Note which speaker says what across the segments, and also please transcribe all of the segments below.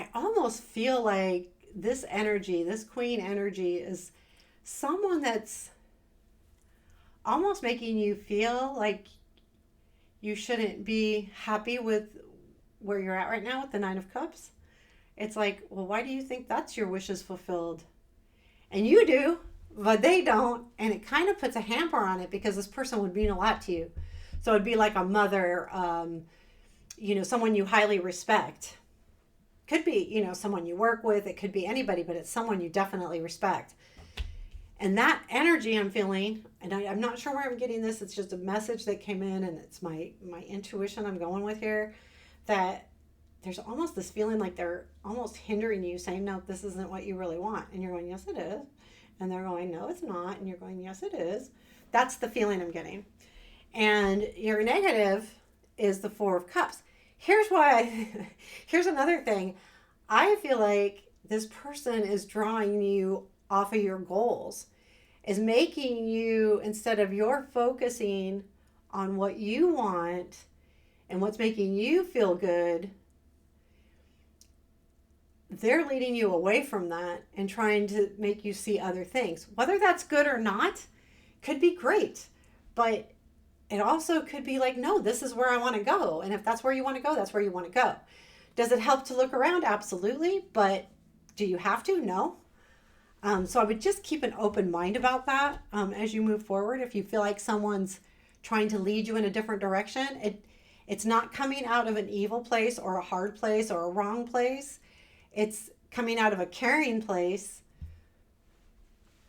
Speaker 1: I almost feel like this energy, this queen energy, is someone that's almost making you feel like you shouldn't be happy with where you're at right now with the Nine of Cups. It's like, well, why do you think that's your wishes fulfilled? And you do, but they don't. And it kind of puts a hamper on it because this person would mean a lot to you. So it'd be like a mother, someone you highly respect. Could be, someone you work with. It could be anybody, but it's someone you definitely respect. And that energy I'm feeling, and I'm not sure where I'm getting this. It's just a message that came in, and it's my intuition I'm going with here, that there's almost this feeling like they're almost hindering you, saying, no, this isn't what you really want. And you're going, yes, it is. And they're going, no, it's not. And you're going, yes, it is. That's the feeling I'm getting. And your negative is the Four of Cups. Here's another thing. I feel like this person is drawing you off of your goals, is making you, instead of you're focusing on what you want and what's making you feel good, they're leading you away from that and trying to make you see other things. Whether that's good or not could be great, but it also could be like, no, this is where I want to go. And if that's where you want to go, that's where you want to go. Does it help to look around? Absolutely. But do you have to? No. So I would just keep an open mind about that as you move forward. If you feel like someone's trying to lead you in a different direction, it's not coming out of an evil place or a hard place or a wrong place. It's coming out of a caring place,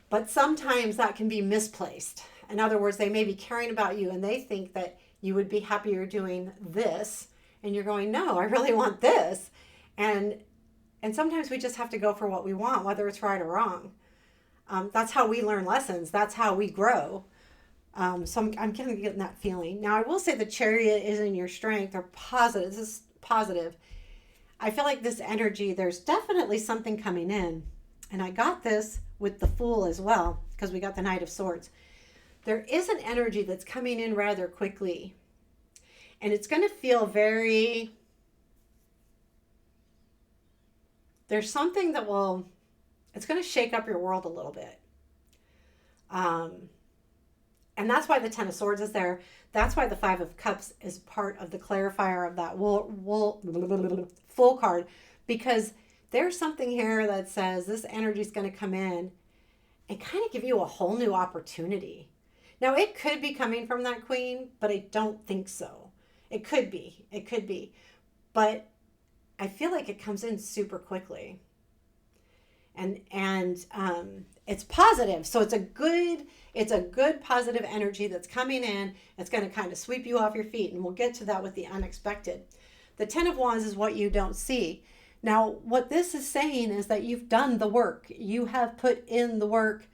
Speaker 1: but sometimes that can be misplaced. In other words, they may be caring about you and they think that you would be happier doing this, and you're going, no, I really want this. And sometimes we just have to go for what we want, whether it's right or wrong. That's how we learn lessons. That's how we grow. So I'm kind of getting that feeling. Now, I will say the Chariot is in your strength or positive. This is positive. I feel like this energy, there's definitely something coming in. And I got this with the Fool as well, because we got the Knight of Swords. There is an energy that's coming in rather quickly. And it's going to feel very... There's something that it's going to shake up your world a little bit. And that's why the Ten of Swords is there. That's why the Five of Cups is part of the clarifier of that Fool card, because there's something here that says this energy is going to come in and kind of give you a whole new opportunity. Now, it could be coming from that Queen, but I don't think so. It could be. But I feel like it comes in super quickly. And it's positive. So it's a good positive energy that's coming in. It's going to kind of sweep you off your feet. And we'll get to that with the unexpected. The Ten of Wands is what you don't see. Now, what this is saying is that you've done the work. You have put in the work,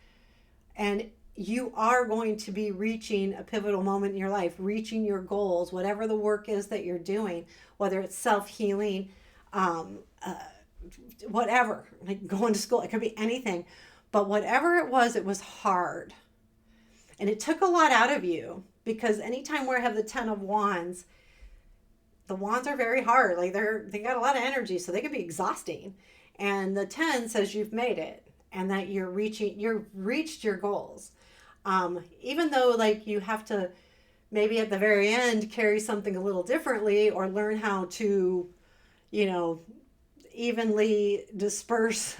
Speaker 1: and you are going to be reaching a pivotal moment in your life, reaching your goals, whatever the work is that you're doing, whether it's self-healing, whatever, like going to school, it could be anything. But whatever it was hard. And it took a lot out of you, because anytime we have the Ten of Wands, the wands are very hard. Like they got a lot of energy, so they can be exhausting. And the 10 says you've made it and that you've reached your goals. Even though like you have to maybe at the very end carry something a little differently, or learn how to, evenly disperse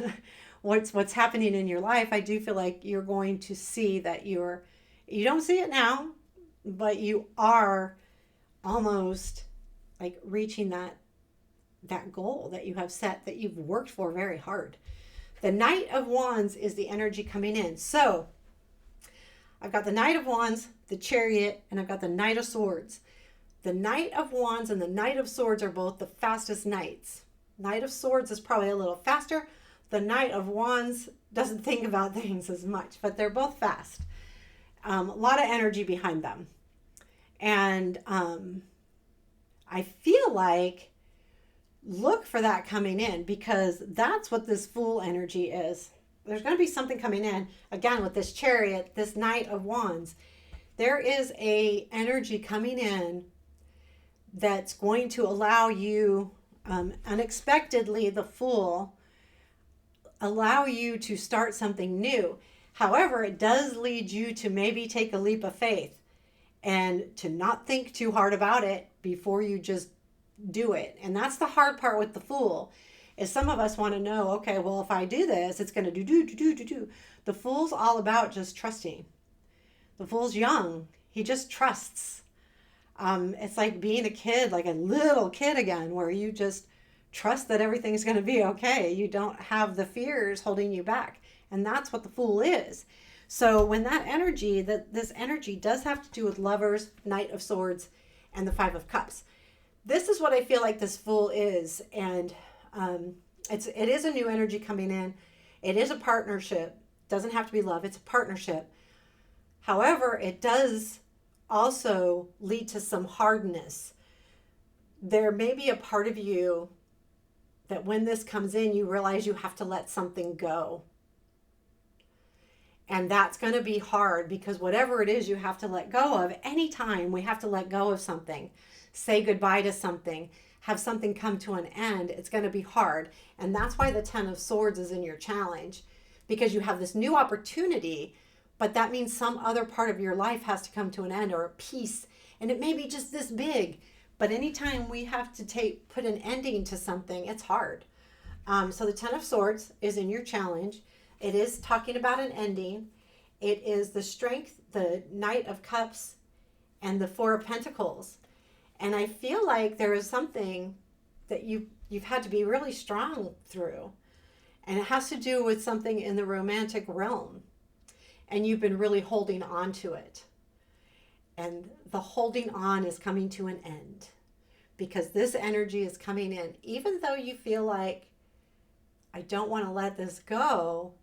Speaker 1: what's happening in your life. I do feel like you're going to see that you don't see it now, but you are almost like reaching that goal that you have set, that you've worked for very hard. The Knight of Wands is the energy coming in. So I've got the Knight of Wands, the Chariot, and I've got the Knight of Swords. The Knight of Wands and the Knight of Swords are both the fastest knights. Knight of Swords is probably a little faster. The Knight of Wands doesn't think about things as much, but they're both fast. A lot of energy behind them. And I feel like look for that coming in, because that's what this Fool energy is. There's going to be something coming in. Again, with this Chariot, this Knight of Wands, there is a energy coming in that's going to allow you unexpectedly, the Fool allow you to start something new. However, it does lead you to maybe take a leap of faith and to not think too hard about it before you just do it. And that's the hard part with the Fool. Is some of us want to know, okay, well, if I do this, it's going to do. The Fool's all about just trusting. The Fool's young. He just trusts. It's like being a kid, like a little kid again, where you just trust that everything's going to be okay. You don't have the fears holding you back. And that's what the Fool is. So when this energy does have to do with Lovers, Knight of Swords, and the Five of Cups. This is what I feel like this Fool is. And it is a new energy coming in. It is a partnership. It doesn't have to be love. It's a partnership. However, it does also lead to some hardness. There may be a part of you that when this comes in, you realize you have to let something go. And that's going to be hard because whatever it is you have to let go of, anytime we have to let go of something, say goodbye to something, have something come to an end, it's going to be hard. And that's why the Ten of Swords is in your challenge, because you have this new opportunity, but that means some other part of your life has to come to an end, or a piece. And it may be just this big, but anytime we have to put an ending to something, it's hard. So the Ten of Swords is in your challenge. It is talking about an ending. It is the Strength, the Knight of Cups, and the Four of Pentacles. And I feel like there is something that you've had to be really strong through. And it has to do with something in the romantic realm. And you've been really holding on to it. And the holding on is coming to an end. Because this energy is coming in. Even though you feel like, I don't want to let this go,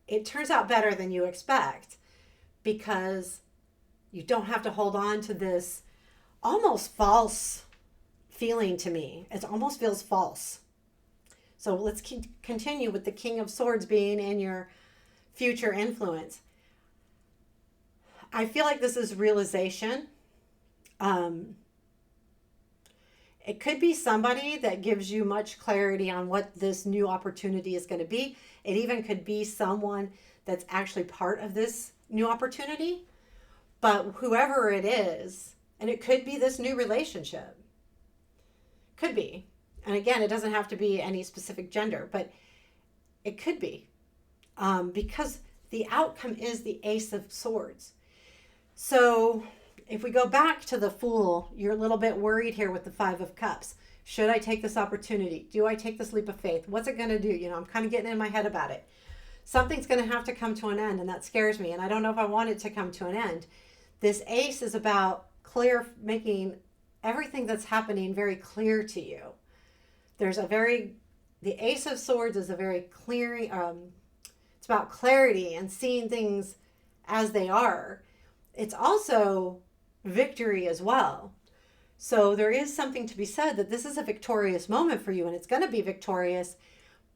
Speaker 1: it turns out better than you expect. Because you don't have to hold on to this almost false feeling to me. It almost feels false. So let's continue with the King of Swords being in your future influence. I feel like this is realization. It could be somebody that gives you much clarity on what this new opportunity is going to be. It even could be someone that's actually part of this new opportunity. But whoever it is, and it could be this new relationship. Could be. And again, it doesn't have to be any specific gender, but it could be. Because the outcome is the Ace of Swords. So if we go back to the Fool, you're a little bit worried here with the Five of Cups. Should I take this opportunity? Do I take this leap of faith? What's it going to do? I'm kind of getting in my head about it. Something's going to have to come to an end, and that scares me. And I don't know if I want it to come to an end. This Ace is about making everything that's happening very clear to you. The Ace of Swords is a very clearing, it's about clarity and seeing things as they are. It's also victory as well. So there is something to be said that this is a victorious moment for you, and it's going to be victorious.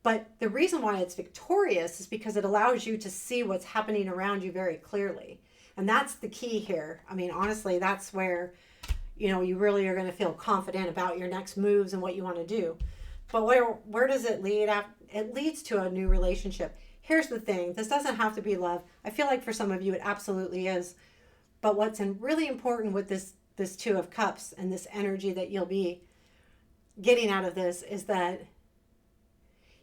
Speaker 1: But the reason why it's victorious is because it allows you to see what's happening around you very clearly. And that's the key here. I mean, honestly, that's where, you really are going to feel confident about your next moves and what you want to do. But where does it lead? It leads to a new relationship. Here's the thing. This doesn't have to be love. I feel like for some of you, it absolutely is. But what's really important with this Two of Cups and this energy that you'll be getting out of this is that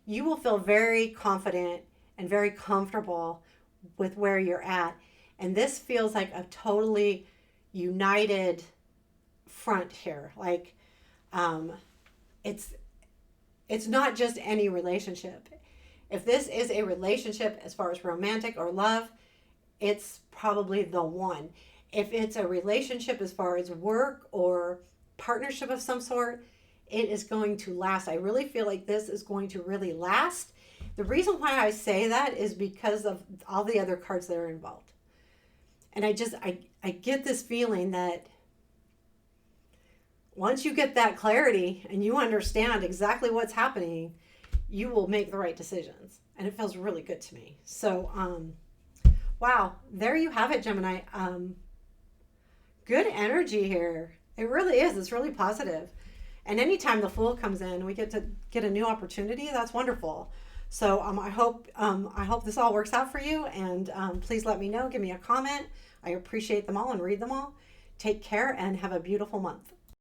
Speaker 1: you will feel very confident and very comfortable with where you're at. And this feels like a totally united front here. Like, it's not just any relationship. If this is a relationship as far as romantic or love, it's probably the one. If it's a relationship as far as work or partnership of some sort, it is going to last. I really feel like this is going to really last. The reason why I say that is because of all the other cards that are involved. And I get this feeling that once you get that clarity and you understand exactly what's happening, you will make the right decisions. And it feels really good to me. So, wow, there you have it, Gemini. Good energy here. It really is. It's really positive. And anytime the Fool comes in, we get to get a new opportunity. That's wonderful. So I hope this all works out for you. And please let me know. Give me a comment. I appreciate them all and read them all. Take care and have a beautiful month.